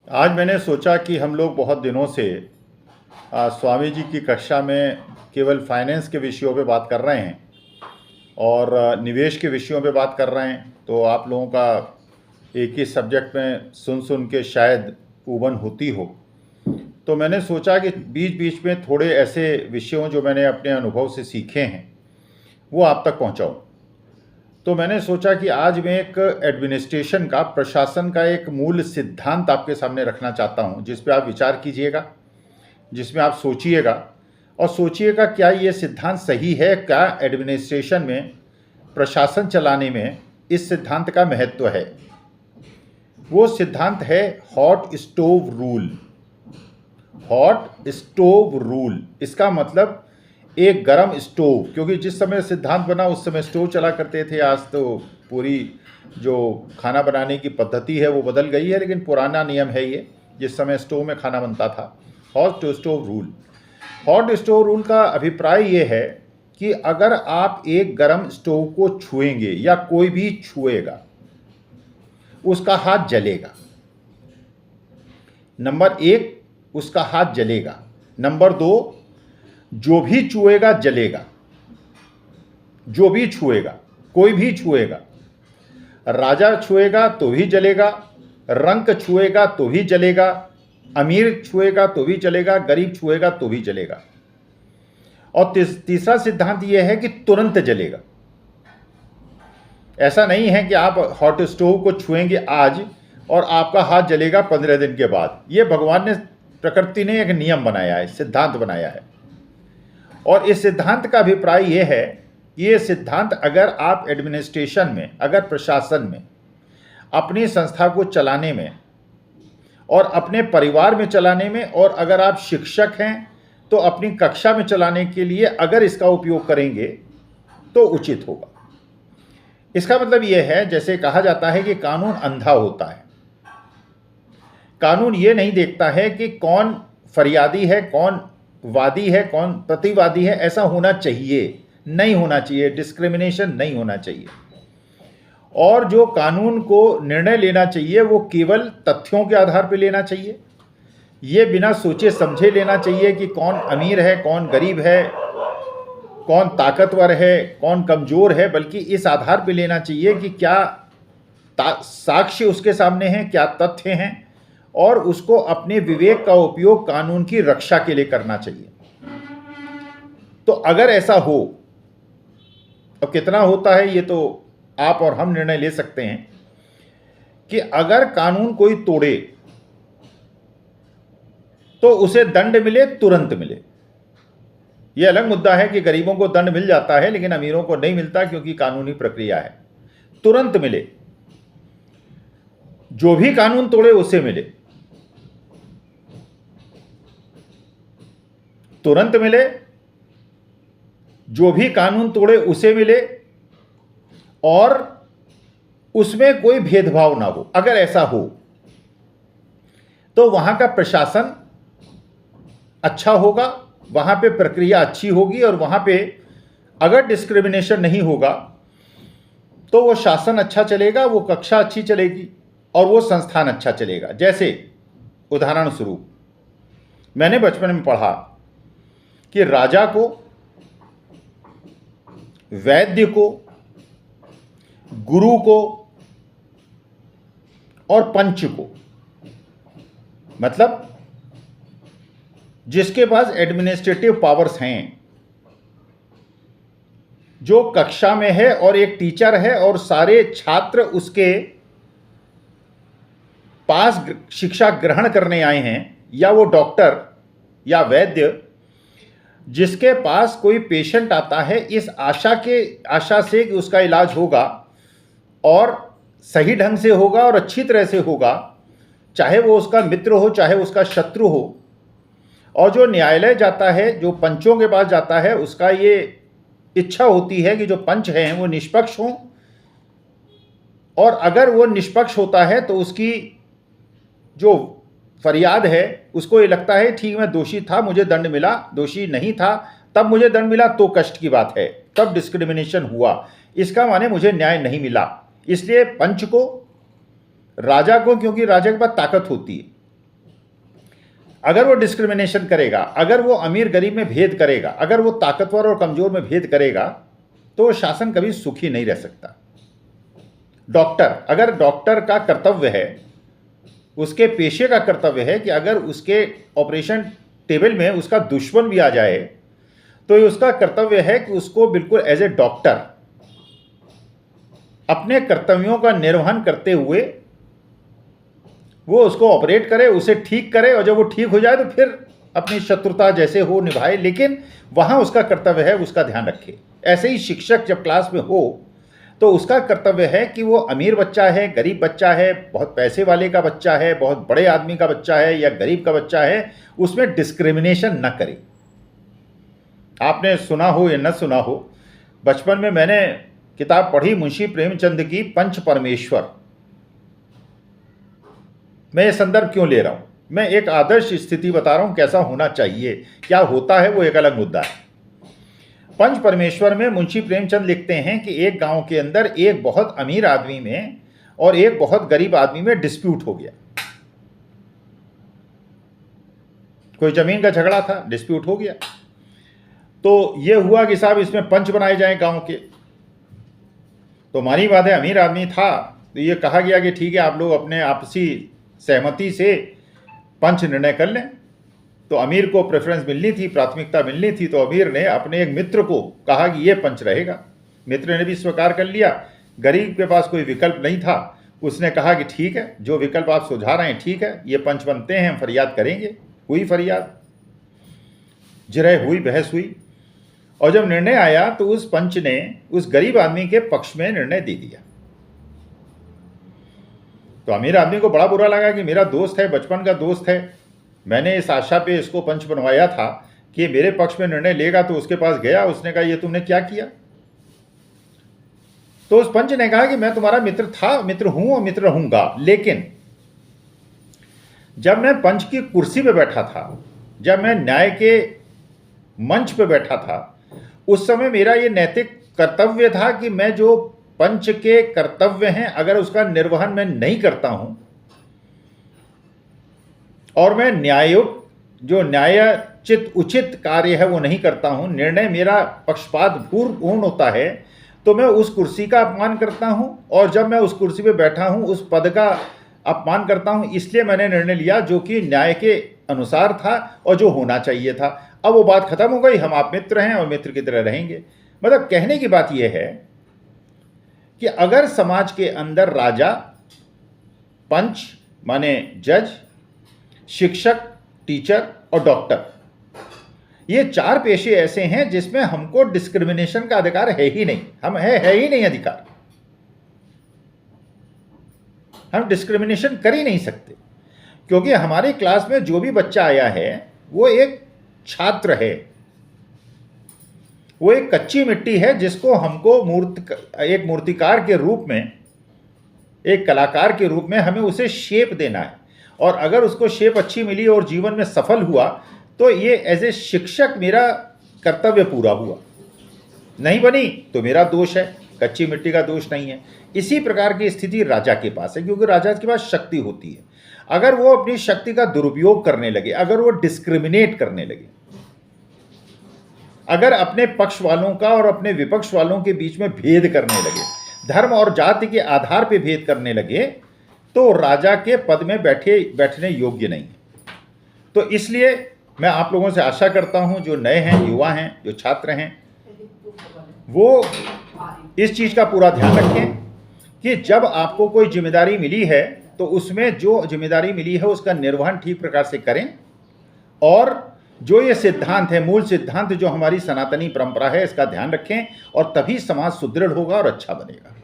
आज मैंने सोचा कि हम लोग बहुत दिनों से स्वामी जी की कक्षा में केवल फाइनेंस के विषयों पे बात कर रहे हैं और निवेश के विषयों पे बात कर रहे हैं। तो आप लोगों का एक ही सब्जेक्ट में सुन सुन के शायद ऊबन होती हो। तो मैंने सोचा कि बीच बीच में थोड़े ऐसे विषयों जो मैंने अपने अनुभव से सीखे हैं वो आप तक पहुंचाऊं। तो मैंने सोचा कि आज मैं एक एडमिनिस्ट्रेशन का, प्रशासन का एक मूल सिद्धांत आपके सामने रखना चाहता हूं, जिस पे आप विचार कीजिएगा, जिसमें आप सोचिएगा और सोचिएगा क्या ये सिद्धांत सही है, क्या एडमिनिस्ट्रेशन में, प्रशासन चलाने में इस सिद्धांत का महत्व है। वो सिद्धांत है hot stove rule. Hot stove rule, इसका मतलब एक गरम स्टोव, क्योंकि जिस समय सिद्धांत बना उस समय स्टोव चला करते थे। आज तो पूरी जो खाना बनाने की पद्धति है वो बदल गई है, लेकिन पुराना नियम है ये, जिस समय स्टोव में खाना बनता था। Hot stove rule. Hot stove rule का अभिप्राय ये है कि अगर आप एक गरम स्टोव को छुएंगे या कोई भी छुएगा उसका हाथ जलेगा। नंबर एक, उसका हाथ जलेगा। नंबर दो, जो भी छुएगा जलेगा। जो भी छुएगा, कोई भी छुएगा, राजा छुएगा तो भी जलेगा, रंक छुएगा तो भी जलेगा, अमीर छुएगा तो भी जलेगा, गरीब छुएगा तो भी जलेगा। और तीसरा सिद्धांत यह है कि तुरंत जलेगा। ऐसा नहीं है कि आप हॉट स्टोव को छुएंगे आज और आपका हाथ जलेगा 15 दिन के बाद। ये भगवान ने, प्रकृति ने एक नियम बनाया है, सिद्धांत बनाया है। और इस सिद्धांत का अभिप्राय यह है कि ये सिद्धांत अगर आप एडमिनिस्ट्रेशन में, अगर प्रशासन में, अपनी संस्था को चलाने में और अपने परिवार में चलाने में, और अगर आप शिक्षक हैं तो अपनी कक्षा में चलाने के लिए अगर इसका उपयोग करेंगे तो उचित होगा। इसका मतलब यह है, जैसे कहा जाता है कि कानून अंधा होता है। कानून ये नहीं देखता है कि कौन फरियादी है, कौन वादी है, कौन प्रतिवादी है। ऐसा होना चाहिए, नहीं होना चाहिए। डिस्क्रिमिनेशन नहीं होना चाहिए। और जो कानून को निर्णय लेना चाहिए वो केवल तथ्यों के आधार पर लेना चाहिए। ये बिना सोचे समझे लेना चाहिए कि कौन अमीर है, कौन गरीब है, कौन ताकतवर है, कौन कमज़ोर है, बल्कि इस आधार पर लेना चाहिए कि क्या साक्ष्य उसके सामने हैं, क्या तथ्य हैं, और उसको अपने विवेक का उपयोग कानून की रक्षा के लिए करना चाहिए। तो अगर ऐसा हो, तो कितना होता है ये तो आप और हम निर्णय ले सकते हैं कि अगर कानून कोई तोड़े तो उसे दंड मिले, तुरंत मिले। यह अलग मुद्दा है कि गरीबों को दंड मिल जाता है लेकिन अमीरों को नहीं मिलता, क्योंकि कानूनी प्रक्रिया है। तुरंत मिले, जो भी कानून तोड़े उसे मिले, तुरंत मिले, जो भी कानून तोड़े उसे मिले, और उसमें कोई भेदभाव ना हो। अगर ऐसा हो तो वहां का प्रशासन अच्छा होगा, वहां पे प्रक्रिया अच्छी होगी, और वहां पे अगर डिस्क्रिमिनेशन नहीं होगा तो वो शासन अच्छा चलेगा, वो कक्षा अच्छी चलेगी और वो संस्थान अच्छा चलेगा। जैसे उदाहरण स्वरूप मैंने बचपन में पढ़ा कि राजा को, वैद्य को, गुरु को और पंच को, मतलब जिसके पास एडमिनिस्ट्रेटिव पावर्स हैं, जो कक्षा में है और एक टीचर है और सारे छात्र उसके पास शिक्षा ग्रहण करने आए हैं, या वो डॉक्टर या वैद्य जिसके पास कोई पेशेंट आता है इस आशा से कि उसका इलाज होगा और सही ढंग से होगा और अच्छी तरह से होगा, चाहे वो उसका मित्र हो चाहे उसका शत्रु हो। और जो न्यायालय जाता है, जो पंचों के पास जाता है, उसका ये इच्छा होती है कि जो पंच हैं वो निष्पक्ष हों, और अगर वो निष्पक्ष होता है तो उसकी जो फरियाद है उसको ये लगता है ठीक, मैं दोषी था मुझे दंड मिला, दोषी नहीं था तब मुझे दंड मिला तो कष्ट की बात है, तब डिस्क्रिमिनेशन हुआ, इसका माने मुझे न्याय नहीं मिला। इसलिए पंच को, राजा को, क्योंकि राजा के पास ताकत होती है, अगर वो डिस्क्रिमिनेशन करेगा, अगर वो अमीर गरीब में भेद करेगा, अगर वो ताकतवर और कमजोर में भेद करेगा, तो शासन कभी सुखी नहीं रह सकता। डॉक्टर, अगर डॉक्टर का कर्तव्य है, उसके पेशे का कर्तव्य है कि अगर उसके ऑपरेशन टेबल में उसका दुश्मन भी आ जाए तो ये उसका कर्तव्य है कि उसको बिल्कुल एज ए डॉक्टर अपने कर्तव्यों का निर्वहन करते हुए वो उसको ऑपरेट करे, उसे ठीक करे, और जब वो ठीक हो जाए तो फिर अपनी शत्रुता जैसे हो निभाए, लेकिन वहाँ उसका कर्तव्य है उसका ध्यान रखे। ऐसे ही शिक्षक जब क्लास में हो तो उसका कर्तव्य है कि वो अमीर बच्चा है, गरीब बच्चा है, बहुत पैसे वाले का बच्चा है, बहुत बड़े आदमी का बच्चा है या गरीब का बच्चा है, उसमें डिस्क्रिमिनेशन न करे। आपने सुना हो या न सुना हो, बचपन में मैंने किताब पढ़ी मुंशी प्रेमचंद की पंच परमेश्वर। मैं ये संदर्भ क्यों ले रहा हूँ? मैं एक आदर्श स्थिति बता रहा हूँ, कैसा होना चाहिए, क्या होता है वो एक अलग मुद्दा है। पंच परमेश्वर में मुंशी प्रेमचंद लिखते हैं कि एक गांव के अंदर एक बहुत अमीर आदमी में और एक बहुत गरीब आदमी में डिस्प्यूट हो गया। कोई जमीन का झगड़ा था, डिस्प्यूट हो गया। तो ये हुआ कि साहब इसमें पंच बनाए जाएं गांव के। तो मानी बात है, अमीर आदमी था तो ये कहा गया कि ठीक है, आप लोग अपने आपसी सहमति से पंच निर्णय कर लें। तो अमीर को प्रेफरेंस मिलनी थी, प्राथमिकता मिलनी थी, तो अमीर ने अपने एक मित्र को कहा कि ये पंच रहेगा। मित्र ने भी स्वीकार कर लिया। गरीब के पास कोई विकल्प नहीं था, उसने कहा कि ठीक है, जो विकल्प आप सुझा रहे हैं ठीक है, ये पंच बनते हैं, हम फरियाद करेंगे। हुई फरियाद, जिरह हुई, बहस हुई, और जब निर्णय आया तो उस पंच ने उस गरीब आदमी के पक्ष में निर्णय दे दिया। तो अमीर आदमी को बड़ा बुरा लगा कि मेरा दोस्त है, बचपन का दोस्त है, मैंने इस आशा पे इसको पंच बनवाया था कि मेरे पक्ष में निर्णय लेगा। तो उसके पास गया, उसने कहा ये तुमने क्या किया? तो उस पंच ने कहा कि मैं तुम्हारा मित्र था, मित्र हूं और मित्र रहूंगा, लेकिन जब मैं पंच की कुर्सी पे बैठा था, जब मैं न्याय के मंच पे बैठा था, उस समय मेरा ये नैतिक कर्तव्य था कि मैं जो पंच के कर्तव्य हैं अगर उसका निर्वहन मैं नहीं करता हूं और मैं जो न्यायोचित उचित कार्य है वो नहीं करता हूं, निर्णय मेरा पक्षपात पूर्ण होता है, तो मैं उस कुर्सी का अपमान करता हूं, और जब मैं उस कुर्सी पे बैठा हूं उस पद का अपमान करता हूं। इसलिए मैंने निर्णय लिया जो कि न्याय के अनुसार था और जो होना चाहिए था। अब वो बात खत्म हो गई, हम आप मित्र हैं और मित्र की तरह रहेंगे। मतलब कहने की बात यह है कि अगर समाज के अंदर राजा, पंच माने जज, शिक्षक, टीचर और डॉक्टर, ये चार पेशे ऐसे हैं जिसमें हमको डिस्क्रिमिनेशन का अधिकार है ही नहीं। हम है ही नहीं अधिकार, हम डिस्क्रिमिनेशन कर ही नहीं सकते, क्योंकि हमारी क्लास में जो भी बच्चा आया है वो एक छात्र है, वो एक कच्ची मिट्टी है जिसको हमको एक मूर्तिकार के रूप में, एक कलाकार के रूप में हमें उसे शेप देना है। और अगर उसको शेप अच्छी मिली और जीवन में सफल हुआ तो ये एज ए शिक्षक मेरा कर्तव्य पूरा हुआ। नहीं बनी तो मेरा दोष है, कच्ची मिट्टी का दोष नहीं है। इसी प्रकार की स्थिति राजा के पास है, क्योंकि राजा के पास शक्ति होती है। अगर वो अपनी शक्ति का दुरुपयोग करने लगे, अगर वो डिस्क्रिमिनेट करने लगे, अगर अपने पक्ष वालों का और अपने विपक्ष वालों के बीच में भेद करने लगे, धर्म और जाति के आधार पर भेद करने लगे, तो राजा के पद में बैठने योग्य नहीं। तो इसलिए मैं आप लोगों से आशा करता हूं, जो नए हैं, युवा हैं, जो छात्र हैं, वो इस चीज़ का पूरा ध्यान रखें कि जब आपको कोई जिम्मेदारी मिली है तो उसमें जो जिम्मेदारी मिली है उसका निर्वहन ठीक प्रकार से करें, और जो ये सिद्धांत है, मूल सिद्धांत जो हमारी सनातनी परंपरा है, इसका ध्यान रखें, और तभी समाज सुदृढ़ होगा और अच्छा बनेगा।